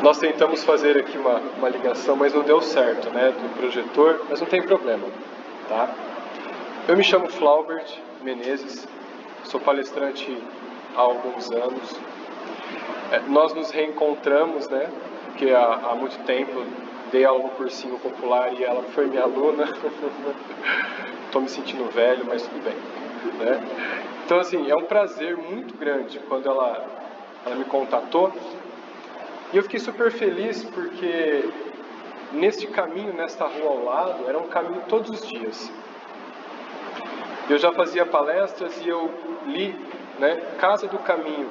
Nós tentamos fazer aqui uma ligação, mas não deu certo, né, do projetor, mas não tem problema, tá? Eu me chamo Flaubert Menezes, sou palestrante há alguns anos. Nós nos reencontramos, né, porque há muito tempo dei aula no cursinho popular e ela foi minha aluna. Estou me sentindo velho, mas tudo bem, né? Então, assim, é um prazer muito grande quando ela me contatou. E eu fiquei super feliz porque neste caminho, nesta rua ao lado, era um caminho todos os dias. Eu já fazia palestras e eu li, né, Casa do Caminho.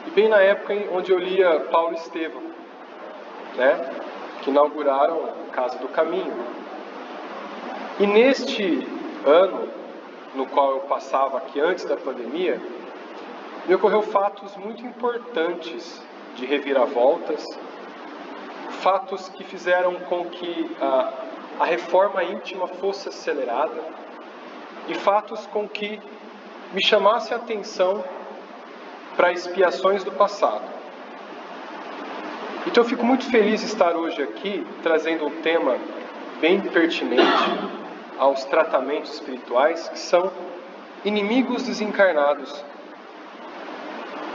E bem na época onde eu lia Paulo e Estevão, né, que inauguraram Casa do Caminho. E neste ano, no qual eu passava aqui antes da pandemia, me ocorreu fatos muito importantes de reviravoltas, fatos que fizeram com que a reforma íntima fosse acelerada e fatos com que me chamasse a atenção para expiações do passado. Então eu fico muito feliz de estar hoje aqui trazendo um tema bem pertinente aos tratamentos espirituais, que são inimigos desencarnados.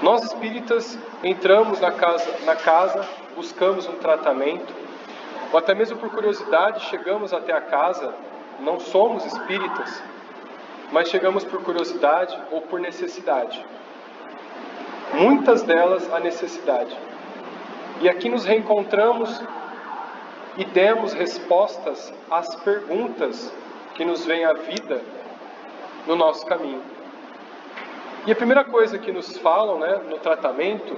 Nós espíritas entramos na casa, buscamos um tratamento, ou até mesmo por curiosidade chegamos até a casa, não somos espíritas, mas chegamos por curiosidade ou por necessidade. Muitas delas a necessidade. E aqui nos reencontramos e demos respostas às perguntas que nos vêm à vida no nosso caminho. E a primeira coisa que nos falam, né, no tratamento,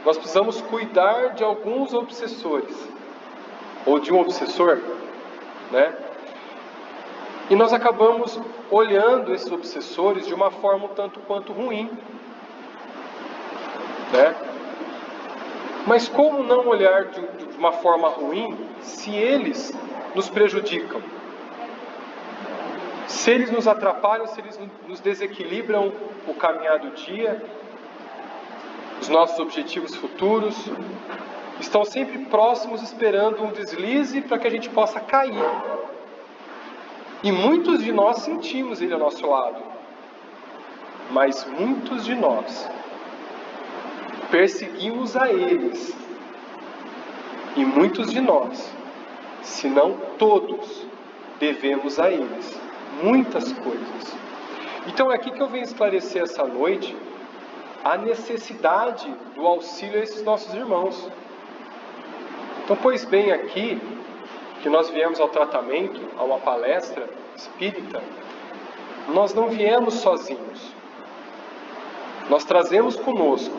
nós precisamos cuidar de alguns obsessores, ou de um obsessor, né? E nós acabamos olhando esses obsessores de uma forma um tanto quanto ruim, né? Mas como não olhar de uma forma ruim se eles nos prejudicam? Se eles nos atrapalham, se eles nos desequilibram o caminhar do dia, os nossos objetivos futuros, estão sempre próximos esperando um deslize para que a gente possa cair. E muitos de nós sentimos ele ao nosso lado, mas muitos de nós perseguimos a eles. E muitos de nós, se não todos, devemos a eles muitas coisas. Então é aqui que eu venho esclarecer essa noite a necessidade do auxílio a esses nossos irmãos. Então, pois bem, aqui que nós viemos ao tratamento, a uma palestra espírita, nós não viemos sozinhos. Nós trazemos conosco,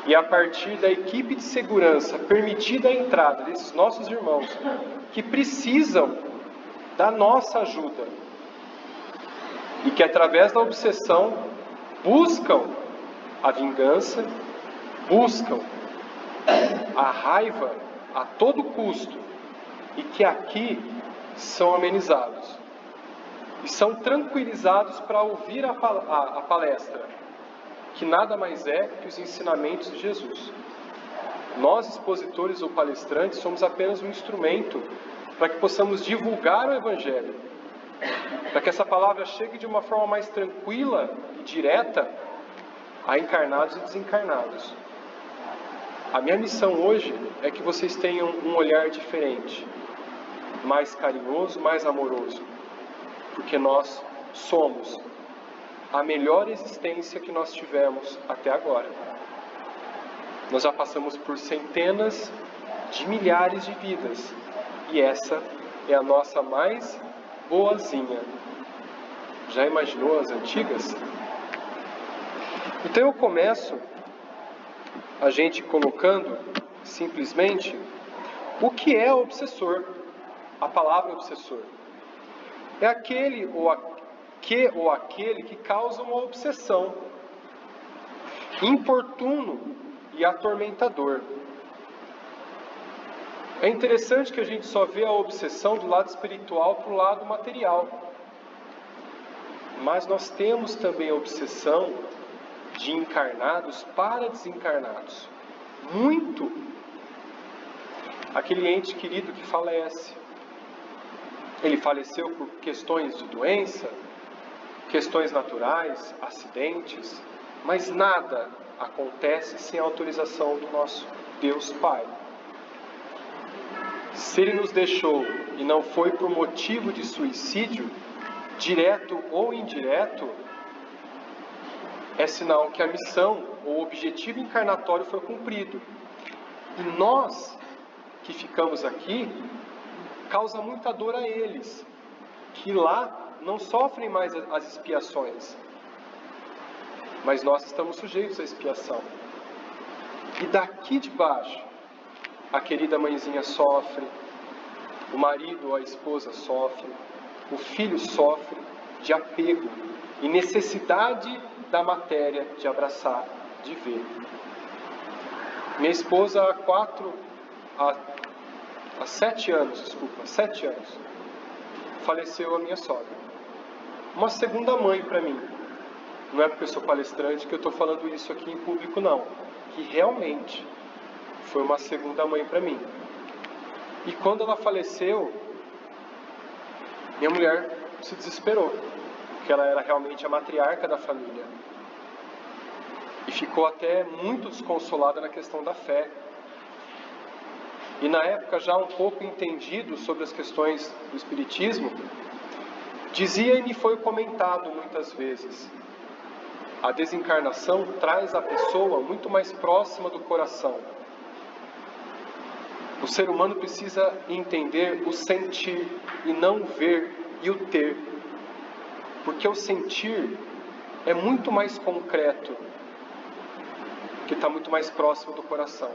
e a partir da equipe de segurança permitida a entrada desses nossos irmãos que precisam da nossa ajuda e que através da obsessão buscam a vingança, buscam a raiva a todo custo e que aqui são amenizados e são tranquilizados para ouvir a palestra, que nada mais é que os ensinamentos de Jesus. Nós, expositores ou palestrantes, somos apenas um instrumento para que possamos divulgar o Evangelho, para que essa palavra chegue de uma forma mais tranquila e direta a encarnados e desencarnados. A minha missão hoje é que vocês tenham um olhar diferente, mais carinhoso, mais amoroso, porque nós somos a melhor existência que nós tivemos até agora. Nós já passamos por centenas de milhares de vidas, e essa é a nossa mais boazinha. Já imaginou as antigas? Então eu começo a gente colocando simplesmente o que é obsessor. A palavra obsessor é aquele ou aquele que causa uma obsessão, importuno e atormentador. É interessante que a gente só vê a obsessão do lado espiritual para o lado material. Mas nós temos também a obsessão de encarnados para desencarnados. Muito aquele ente querido que falece. Ele faleceu por questões de doença, questões naturais, acidentes, mas nada acontece sem a autorização do nosso Deus Pai. Se Ele nos deixou e não foi por motivo de suicídio, direto ou indireto, é sinal que a missão ou o objetivo encarnatório foi cumprido. E nós que ficamos aqui, causa muita dor a eles, que lá não sofrem mais as expiações, mas nós estamos sujeitos à expiação. E daqui de baixo, a querida mãezinha sofre, o marido ou a esposa sofre, o filho sofre de apego e necessidade da matéria de abraçar, de ver. Minha esposa há 7 anos, faleceu a minha sogra. Uma segunda mãe para mim. Não é porque eu sou palestrante que eu estou falando isso aqui em público, não. Que realmente foi uma segunda mãe para mim. E quando ela faleceu, minha mulher se desesperou, porque ela era realmente a matriarca da família. E ficou até muito desconsolada na questão da fé. E na época, já um pouco entendido sobre as questões do Espiritismo, dizia e me foi comentado muitas vezes: a desencarnação traz a pessoa muito mais próxima do coração. O ser humano precisa entender o sentir e não o ver e o ter. Porque o sentir é muito mais concreto, que está muito mais próximo do coração.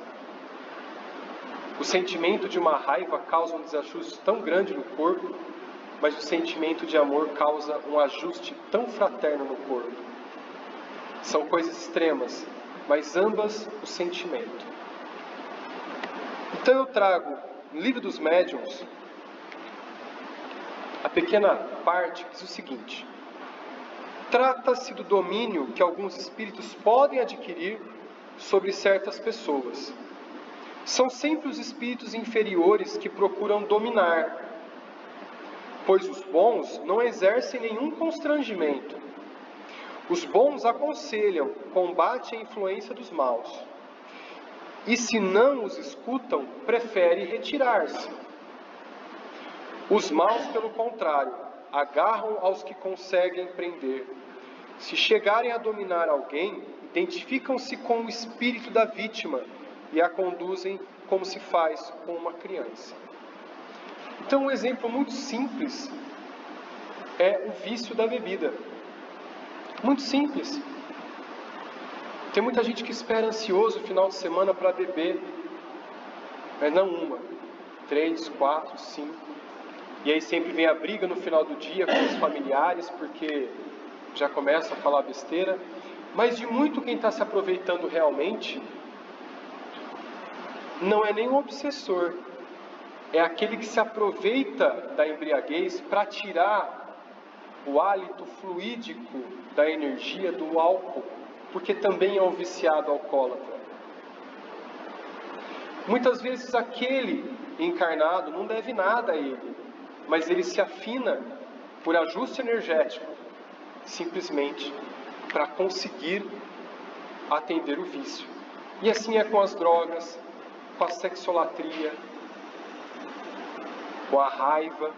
O sentimento de uma raiva causa um desajuste tão grande no corpo, mas o sentimento de amor causa um ajuste tão fraterno no corpo. São coisas extremas, mas ambas o sentimento. Então eu trago no Livro dos Médiuns a pequena parte que diz o seguinte: trata-se do domínio que alguns espíritos podem adquirir sobre certas pessoas. São sempre os espíritos inferiores que procuram dominar, pois os bons não exercem nenhum constrangimento. Os bons aconselham, combatem a influência dos maus. E se não os escutam, prefere retirar-se. Os maus, pelo contrário, agarram aos que conseguem prender. Se chegarem a dominar alguém, identificam-se com o espírito da vítima e a conduzem como se faz com uma criança. Então, um exemplo muito simples é o vício da bebida. Muito simples. Tem muita gente que espera ansioso o final de semana para beber, mas não uma, 3, 4, 5. E aí sempre vem a briga no final do dia com os familiares, porque já começa a falar besteira. Mas de muito quem está se aproveitando realmente não é nem um obsessor, é aquele que se aproveita da embriaguez para tirar o hálito fluídico da energia do álcool, porque também é um viciado alcoólatra. Muitas vezes aquele encarnado não deve nada a ele, mas ele se afina por ajuste energético, simplesmente para conseguir atender o vício. E assim é com as drogas, com a sexolatria, com a raiva.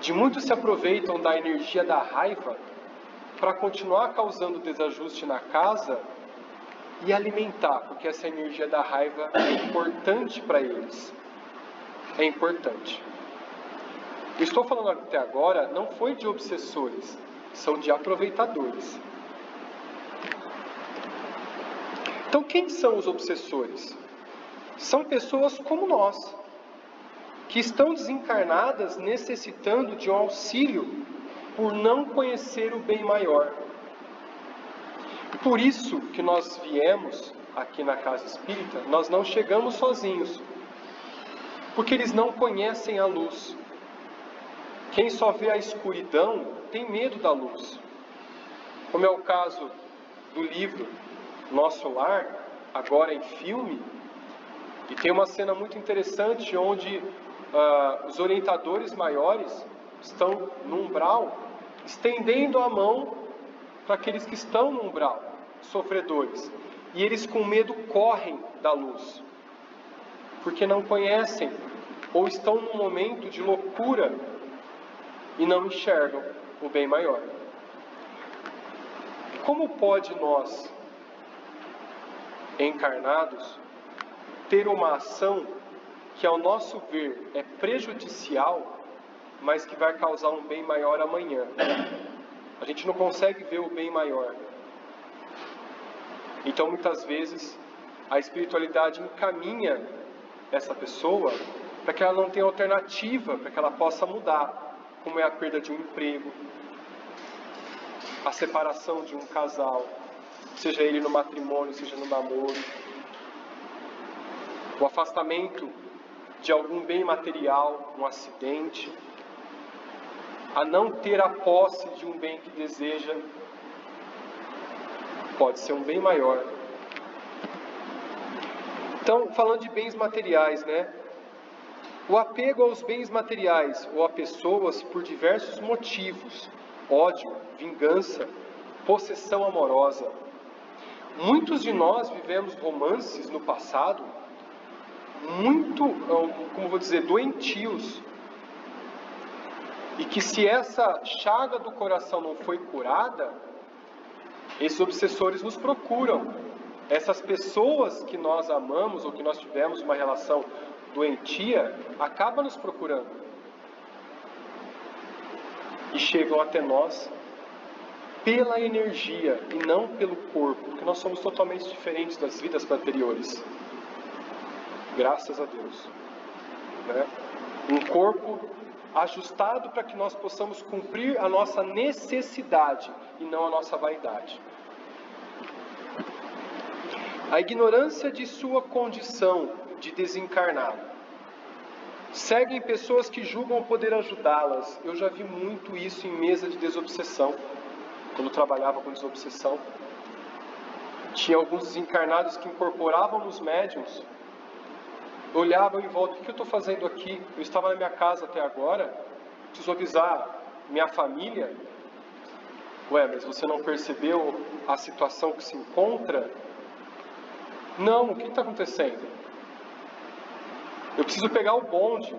De muitos se aproveitam da energia da raiva para continuar causando desajuste na casa e alimentar, porque essa energia da raiva é importante para eles. É importante. Eu estou falando até agora, não foi de obsessores, são de aproveitadores. Então, quem são os obsessores? São pessoas como nós, que estão desencarnadas necessitando de um auxílio por não conhecer o bem maior. Por isso que nós viemos aqui na Casa Espírita, nós não chegamos sozinhos, porque eles não conhecem a luz. Quem só vê a escuridão tem medo da luz. Como é o caso do livro Nosso Lar, agora em filme, E tem uma cena muito interessante onde os orientadores maiores estão no umbral, estendendo a mão para aqueles que estão no umbral, sofredores. E eles com medo correm da luz, porque não conhecem ou estão num momento de loucura e não enxergam o bem maior. Como pode nós, encarnados, ter uma ação que ao nosso ver é prejudicial, mas que vai causar um bem maior amanhã? A gente não consegue ver o bem maior. Então muitas vezes a espiritualidade encaminha essa pessoa para que ela não tenha alternativa, para que ela possa mudar, como é a perda de um emprego, a separação de um casal, seja ele no matrimônio, seja no namoro, o afastamento de algum bem material, um acidente, a não ter a posse de um bem que deseja, pode ser um bem maior. Então, falando de bens materiais, o apego aos bens materiais ou a pessoas por diversos motivos, ódio, vingança, possessão amorosa. Muitos de nós vivemos romances no passado muito, doentios. E que se essa chaga do coração não foi curada, esses obsessores nos procuram. Essas pessoas que nós amamos ou que nós tivemos uma relação doentia, acabam nos procurando. E chegam até nós pela energia e não pelo corpo, porque nós somos totalmente diferentes das vidas anteriores. Graças a Deus. Um corpo ajustado para que nós possamos cumprir a nossa necessidade e não a nossa vaidade. A ignorância de sua condição de desencarnado. Seguem pessoas que julgam poder ajudá-las. Eu já vi muito isso em mesa de desobsessão, quando eu trabalhava com desobsessão. Tinha alguns desencarnados que incorporavam nos médiuns, olhavam em volta: o que eu estou fazendo aqui? Eu estava na minha casa até agora, preciso avisar minha família. Ué, mas você não percebeu a situação que se encontra? Não, o que está acontecendo? Eu preciso pegar o bonde.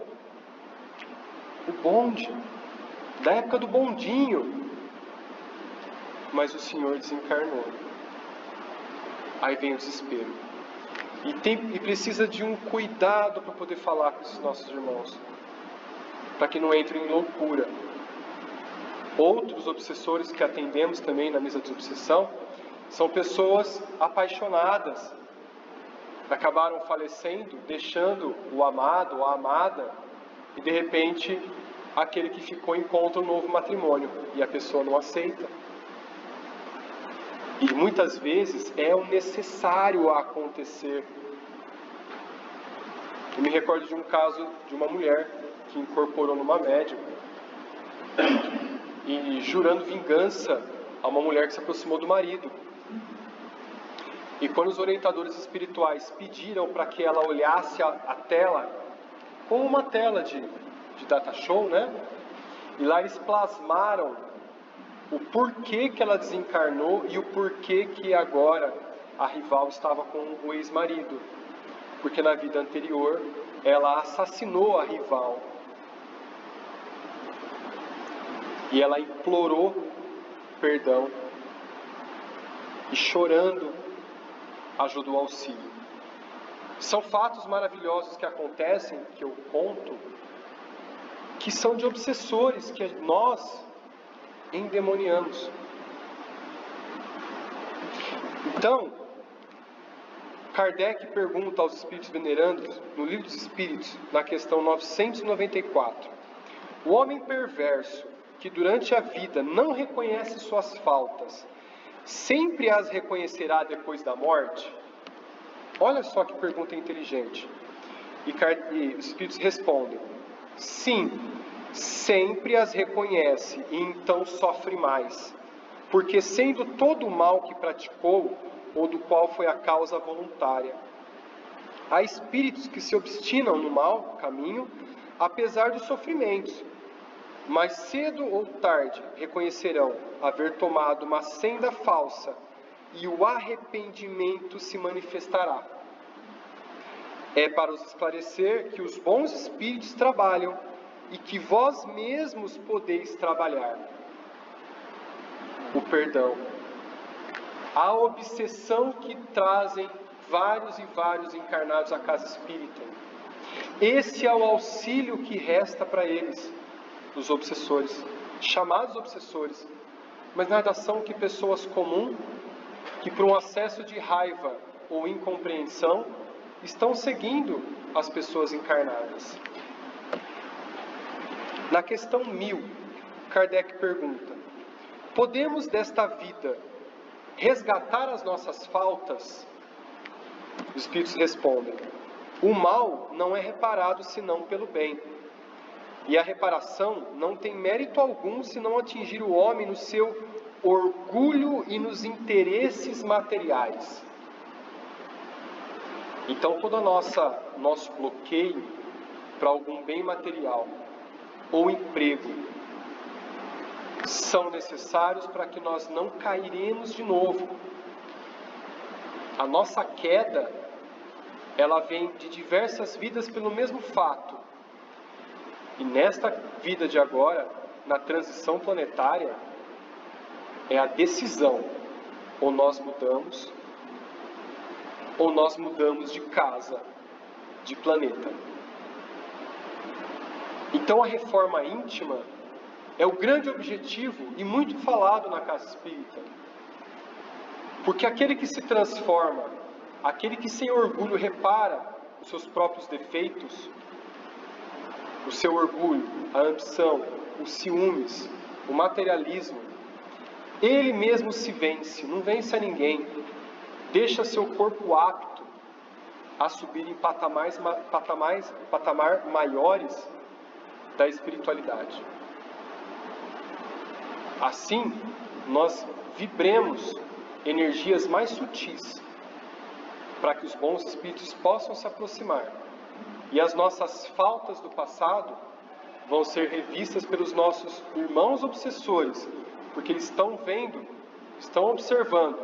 O bonde, da época do bondinho. Mas o Senhor desencarnou. Aí vem o desespero. E precisa de um cuidado para poder falar com esses nossos irmãos, para que não entrem em loucura. Outros obsessores que atendemos também na mesa de obsessão são pessoas apaixonadas, acabaram falecendo, deixando o amado ou a amada, e de repente aquele que ficou encontra um novo matrimônio e a pessoa não aceita. E muitas vezes é o necessário a acontecer. Eu me recordo de um caso de uma mulher que incorporou numa médium e jurando vingança a uma mulher que se aproximou do marido. E quando os orientadores espirituais pediram para que ela olhasse a tela, como uma tela de data show, E lá eles plasmaram o porquê que ela desencarnou e o porquê que agora a rival estava com o ex-marido. Porque na vida anterior ela assassinou a rival. E ela implorou perdão. E chorando ajudou o auxílio. São fatos maravilhosos que acontecem, que eu conto, que são de obsessores, que nós endemoniamos. Então, Kardec pergunta aos espíritos venerandos, no Livro dos Espíritos, na questão 994, o homem perverso, que durante a vida não reconhece suas faltas, sempre as reconhecerá depois da morte? Olha só que pergunta inteligente. E os espíritos respondem: sim, sempre as reconhece e então sofre mais, porque sendo todo o mal que praticou ou do qual foi a causa voluntária, Há espíritos que se obstinam no mau caminho, apesar dos sofrimentos, mas cedo ou tarde reconhecerão haver tomado uma senda falsa e o arrependimento se manifestará. É para os esclarecer que os bons espíritos trabalham e que vós mesmos podeis trabalhar. O perdão. A obsessão que trazem vários e vários encarnados à casa espírita. Esse é o auxílio que resta para eles, os obsessores, chamados obsessores, mas nada são que pessoas comuns que por um acesso de raiva ou incompreensão estão seguindo as pessoas encarnadas. Na questão 1000, Kardec pergunta: podemos desta vida resgatar as nossas faltas? Os espíritos respondem: o mal não é reparado senão pelo bem. E a reparação não tem mérito algum se não atingir o homem no seu orgulho e nos interesses materiais. Então todo nosso bloqueio para algum bem material ou emprego são necessários para que nós não cairemos de novo. A nossa queda, ela vem de diversas vidas pelo mesmo fato. E nesta vida de agora, na transição planetária, é a decisão: ou nós mudamos, ou nós mudamos de casa, de planeta. Então a reforma íntima é o grande objetivo e muito falado na casa espírita. Porque aquele que se transforma, aquele que sem orgulho repara os seus próprios defeitos, o seu orgulho, a ambição, os ciúmes, o materialismo, ele mesmo se vence, não vence a ninguém, deixa seu corpo apto a subir em patamar maiores da espiritualidade. Assim, nós vibremos energias mais sutis para que os bons espíritos possam se aproximar. E as nossas faltas do passado vão ser revistas pelos nossos irmãos obsessores, porque eles estão vendo, estão observando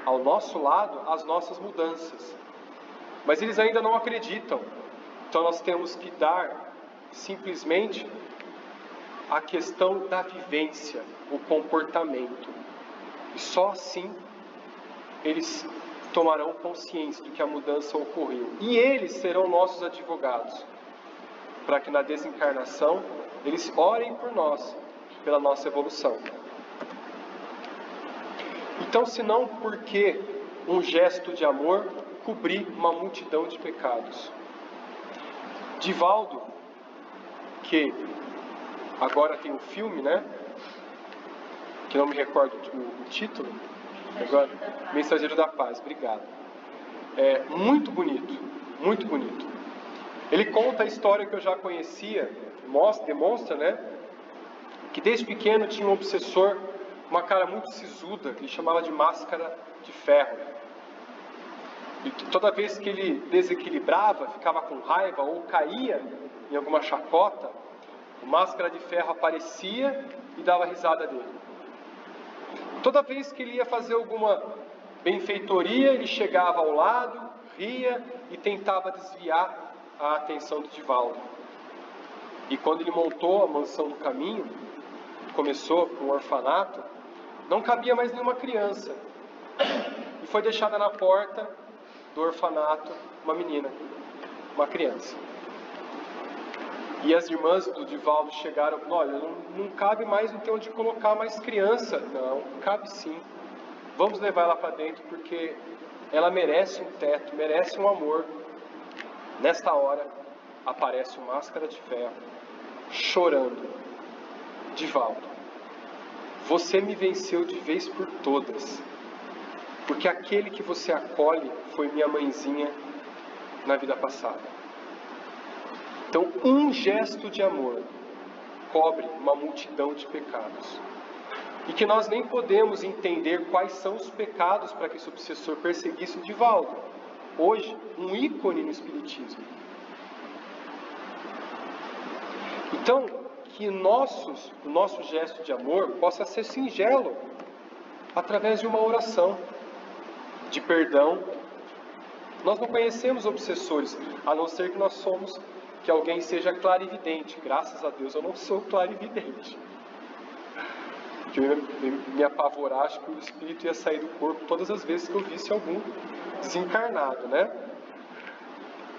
ao nosso lado as nossas mudanças. Mas eles ainda não acreditam. Então nós temos que dar simplesmente a questão da vivência, o comportamento. E só assim eles tomarão consciência de que a mudança ocorreu. E eles serão nossos advogados, para que na desencarnação eles orem por nós, pela nossa evolução. Então, se não, por que um gesto de amor cobrir uma multidão de pecados? Divaldo, que agora tem um filme, né? Que não me recordo o título. Agora, Mensageiro da Paz, obrigado. É muito bonito, muito bonito. Ele conta a história que eu já conhecia, demonstra, né? Que desde pequeno tinha um obsessor, uma cara muito sisuda, que ele chamava de máscara de ferro. E toda vez que ele desequilibrava, ficava com raiva ou caía em alguma chacota, o máscara de ferro aparecia e dava risada dele. Toda vez que ele ia fazer alguma benfeitoria, ele chegava ao lado, ria e tentava desviar a atenção do Divaldo. E quando ele montou a mansão do caminho, começou com um orfanato, não cabia mais nenhuma criança. E foi deixada na porta do orfanato uma menina, uma criança. E as irmãs do Divaldo chegaram: olha, não cabe mais, não tem onde colocar mais criança. Não, cabe sim. Vamos levar ela para dentro, porque ela merece um teto, merece um amor. Nesta hora, aparece o Máscara de Ferro, chorando: Divaldo, você me venceu de vez por todas, porque aquele que você acolhe foi minha mãezinha na vida passada. Então, um gesto de amor cobre uma multidão de pecados. E que nós nem podemos entender quais são os pecados para que esse obsessor perseguisse o Divaldo. hoje um ícone no Espiritismo. Então, que o nosso gesto de amor possa ser singelo, através de uma oração de perdão. Nós não conhecemos obsessores, a não ser que alguém seja clarividente. Graças a Deus eu não sou clarividente. Porque eu ia me apavorar, acho que o espírito ia sair do corpo todas as vezes que eu visse algum desencarnado, né?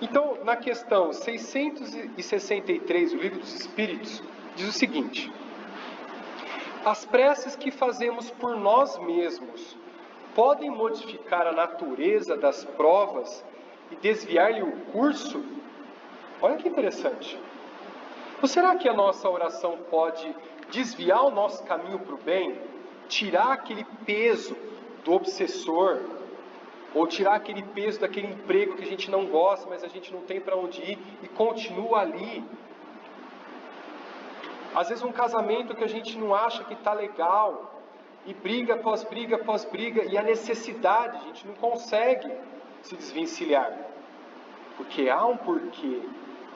Então, na questão 663 do Livro dos Espíritos, diz o seguinte: as preces que fazemos por nós mesmos podem modificar a natureza das provas e desviar-lhe o curso? Olha que interessante. Ou será que a nossa oração pode desviar o nosso caminho para o bem? Tirar aquele peso do obsessor, ou tirar aquele peso daquele emprego que a gente não gosta, mas a gente não tem para onde ir e continua ali. Às vezes um casamento que a gente não acha que está legal, e briga após briga após briga, e a necessidade, a gente não consegue se desvencilhar. Porque há um porquê,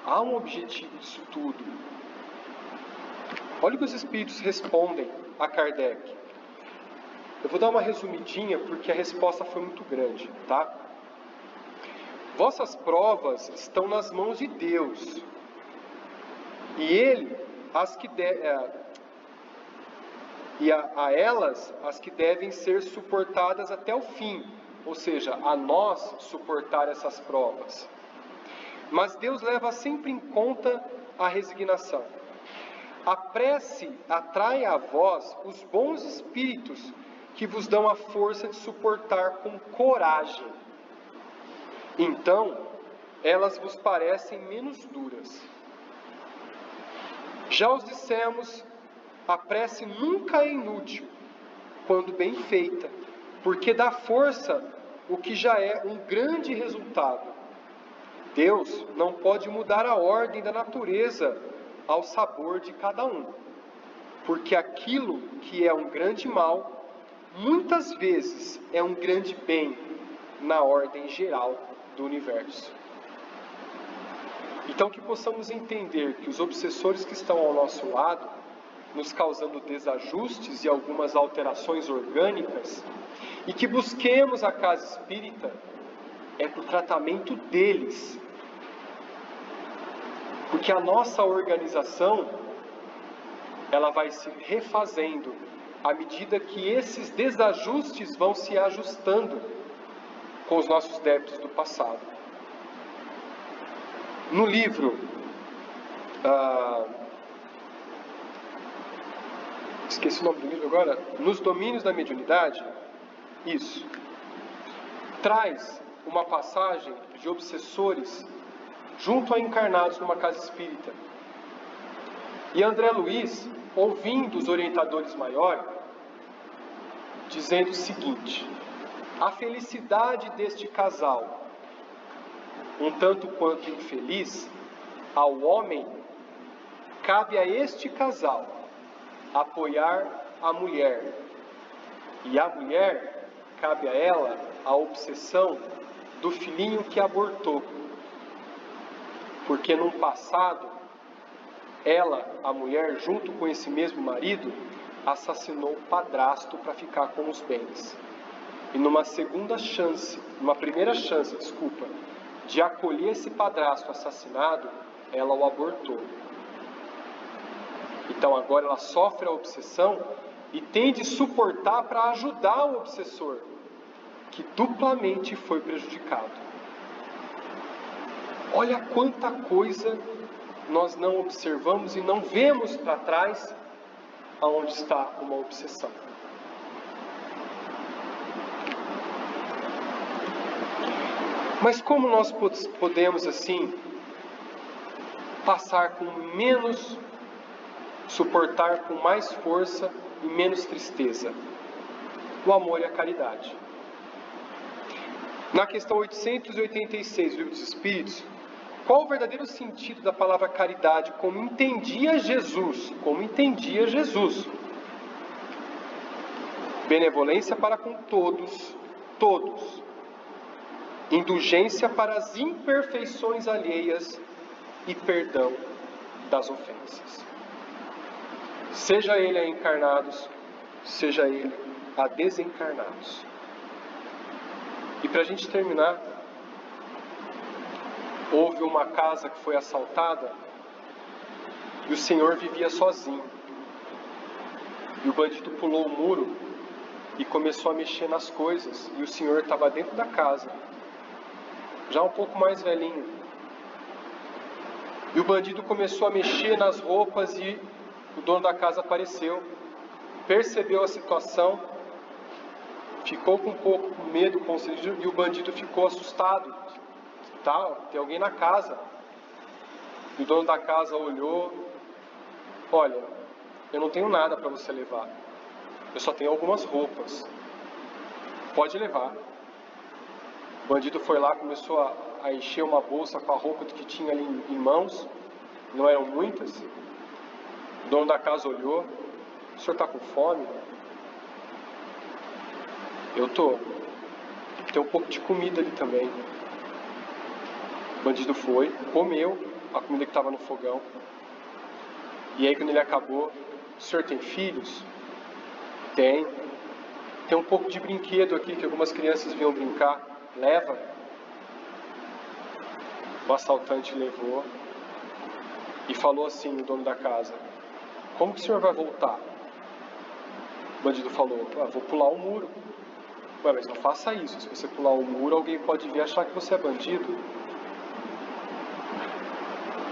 há um objetivo disso tudo. Olha o que os Espíritos respondem a Kardec. Eu vou dar uma resumidinha, porque a resposta foi muito grande, tá? Vossas provas estão nas mãos de Deus, e Ele, a elas, as que devem ser suportadas até o fim, ou seja, a nós suportar essas provas. Mas Deus leva sempre em conta a resignação. A prece atrai a vós os bons espíritos que vos dão a força de suportar com coragem. Então, elas vos parecem menos duras. Já os dissemos, a prece nunca é inútil, quando bem feita, porque dá força o que já é um grande resultado. Deus não pode mudar a ordem da natureza ao sabor de cada um, porque aquilo que é um grande mal, muitas vezes é um grande bem na ordem geral do universo. Então, que possamos entender que os obsessores que estão ao nosso lado, nos causando desajustes e algumas alterações orgânicas, e que busquemos a casa espírita, é para o tratamento deles. Porque a nossa organização, ela vai se refazendo à medida que esses desajustes vão se ajustando com os nossos débitos do passado. No livro esqueci o nome do livro agora, Nos Domínios da Mediunidade, isso, traz uma passagem de obsessores junto a encarnados numa casa espírita. E André Luiz, ouvindo os orientadores maiores, dizendo o seguinte: a felicidade deste casal, um tanto quanto infeliz, ao homem, cabe a este casal apoiar a mulher, e a mulher, cabe a ela a obsessão do filhinho que abortou, porque no passado, ela, a mulher, junto com esse mesmo marido, assassinou o padrasto para ficar com os bens. E numa primeira chance, de acolher esse padrasto assassinado, ela o abortou. Então agora ela sofre a obsessão e tem de suportar para ajudar o obsessor, que duplamente foi prejudicado. Olha quanta coisa nós não observamos e não vemos para trás aonde está uma obsessão. Mas como nós podemos assim passar com menos, suportar com mais força e menos tristeza? O amor e a caridade. Na questão 886 do Livro dos Espíritos, qual o verdadeiro sentido da palavra caridade, como entendia Jesus? Benevolência para com todos, indulgência para as imperfeições alheias e perdão das ofensas. Seja ele a encarnados, seja ele a desencarnados. E para a gente terminar, houve uma casa que foi assaltada e o senhor vivia sozinho. E o bandido pulou o muro e começou a mexer nas coisas. E o senhor estava dentro da casa, já um pouco mais velhinho. E o bandido começou a mexer nas roupas e o dono da casa apareceu, percebeu a situação, ficou com um pouco de medo, e o bandido ficou assustado. Tem alguém na casa. E o dono da casa olhou: olha, eu não tenho nada para você levar, eu só tenho algumas roupas, pode levar. O bandido foi lá, começou a encher uma bolsa com a roupa que tinha ali em mãos, não eram muitas. O dono da casa olhou: o senhor está com fome? Eu tô. Tem um pouco de comida ali também. O bandido foi, comeu a comida que estava no fogão. E aí quando ele acabou: o senhor tem filhos? Tem. Tem um pouco de brinquedo aqui que algumas crianças vinham brincar. Leva. O assaltante levou e falou assim, o dono da casa: como que o senhor vai voltar? O bandido falou: vou pular o muro. Ué, mas não faça isso. Se você pular o muro, alguém pode vir achar que você é bandido.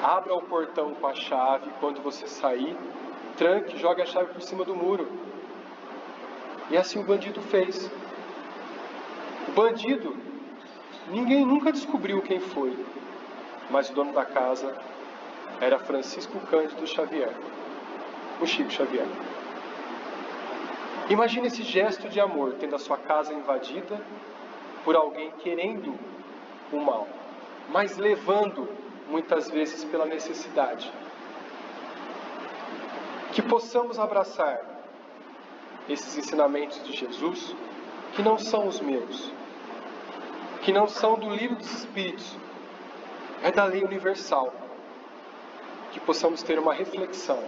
Abra o portão com a chave, quando você sair, tranque, jogue a chave por cima do muro. E assim o bandido fez. O bandido, ninguém nunca descobriu quem foi, mas o dono da casa era Francisco Cândido Xavier, o Chico Xavier. Imagine esse gesto de amor, tendo a sua casa invadida por alguém querendo o mal, mas levando muitas vezes pela necessidade. Que possamos abraçar esses ensinamentos de Jesus, que não são os meus, que não são do livro dos Espíritos, é da lei universal. Que possamos ter uma reflexão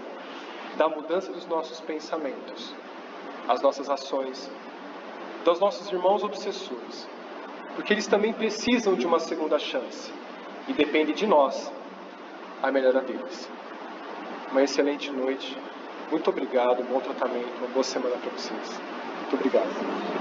da mudança dos nossos pensamentos, as nossas ações, dos nossos irmãos obsessores, porque eles também precisam de uma segunda chance e depende de nós a melhora deles. Uma excelente noite, muito obrigado, bom tratamento, uma boa semana para vocês. Muito obrigado.